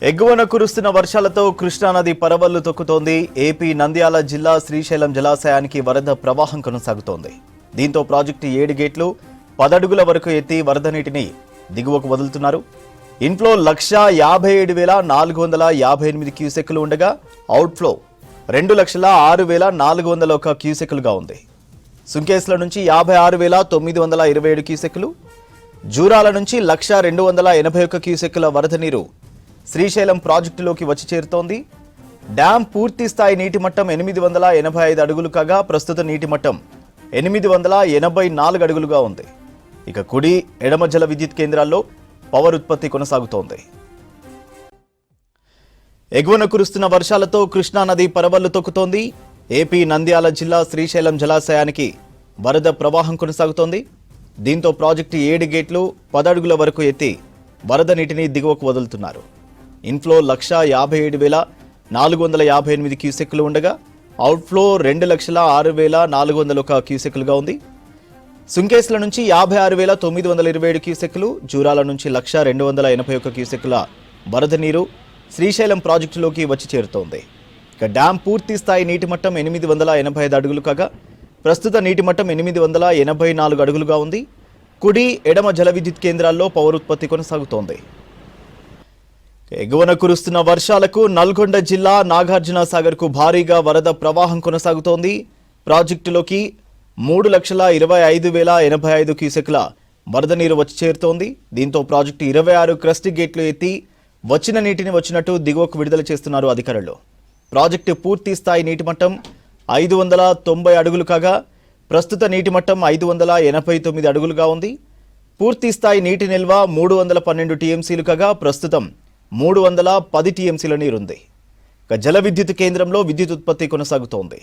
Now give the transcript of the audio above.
ఎగువన కురుస్తున్న వర్షాలతో కృష్ణానది పరవళ్లు తొక్కుతోంది. ఏపీ నంద్యాల జిల్లా శ్రీశైలం జలాశయానికి వరద ప్రవాహం కొనసాగుతోంది. దీంతో ప్రాజెక్టు 7 గేట్లు 10 అడుగుల వరకు ఎత్తి వరద నీటిని దిగువకు వదులుతున్నారు. ఇన్ఫ్లో 1,57,458 క్యూసెక్కులు ఉండగా అవుట్ఫ్లో 2,06,401 క్యూసెక్కులుగా ఉంది. సుంకేస్ల నుంచి 56,927 క్యూసెక్కులు, జూరాల నుంచి 1,02,81 క్యూసెక్కుల వరద నీరు శ్రీశైలం ప్రాజెక్టులోకి వచ్చి చేరుతోంది. డ్యాం పూర్తి స్థాయి నీటి మట్టం 885 అడుగులు కాగా ప్రస్తుత నీటి మట్టం 884 అడుగులుగా ఉంది. ఇక కుడి ఎడమ జల విద్యుత్ కేంద్రాల్లో పవర్ ఉత్పత్తి కొనసాగుతోంది. ఎగువన కురుస్తున్న వర్షాలతో కృష్ణానది పరవళ్లు తొక్కుతోంది. ఏపీ నంద్యాల జిల్లా శ్రీశైలం జలాశయానికి వరద ప్రవాహం కొనసాగుతోంది. దీంతో ప్రాజెక్టు 7 గేట్లు 10 అడుగుల వరకు ఎత్తి వరద నీటిని దిగువకు వదులుతున్నారు. ఇన్ఫ్లో 1,57,458 క్యూసెక్కులు ఉండగా అవుట్ఫ్లో 2,06,401 క్యూసెక్కులుగా ఉంది. సుంకేస్ల నుంచి 56,927 క్యూసెక్కులు, జూరాల నుంచి 1,02,81 క్యూసెక్కుల వరద నీరు శ్రీశైలం ప్రాజెక్టులోకి వచ్చి చేరుతోంది. ఇక డ్యాం పూర్తి స్థాయి నీటి మట్టం 885 అడుగులు కాగా ప్రస్తుత నీటి మట్టం 884 అడుగులుగా ఉంది. కుడి ఎడమ జల విద్యుత్ కేంద్రాల్లో పవర్ ఉత్పత్తి కొనసాగుతోంది. ఎగువన కురుస్తున్న వర్షాలకు నల్గొండ జిల్లా నాగార్జున సాగర్కు భారీగా వరద ప్రవాహం కొనసాగుతోంది. ప్రాజెక్టులోకి 3,25,085 క్యూసెక్ల వరద నీరు వచ్చి చేరుతోంది. దీంతో ప్రాజెక్టు 26 క్రస్ట్ గేట్లు ఎత్తి వచ్చిన నీటిని వచ్చినట్టు దిగువకు విడుదల చేస్తున్నారు అధికారులు. ప్రాజెక్టు పూర్తి స్థాయి నీటి మట్టం 590 అడుగులు కాగా ప్రస్తుత నీటి మట్టం 589 అడుగులుగా ఉంది. పూర్తి స్థాయి నీటి నిల్వ 312 టీఎంసీలు కాగా ప్రస్తుతం 310 టీఎంసీల నీరుంది. జల విద్యుత్ కేంద్రంలో విద్యుత్ ఉత్పత్తి కొనసాగుతోంది.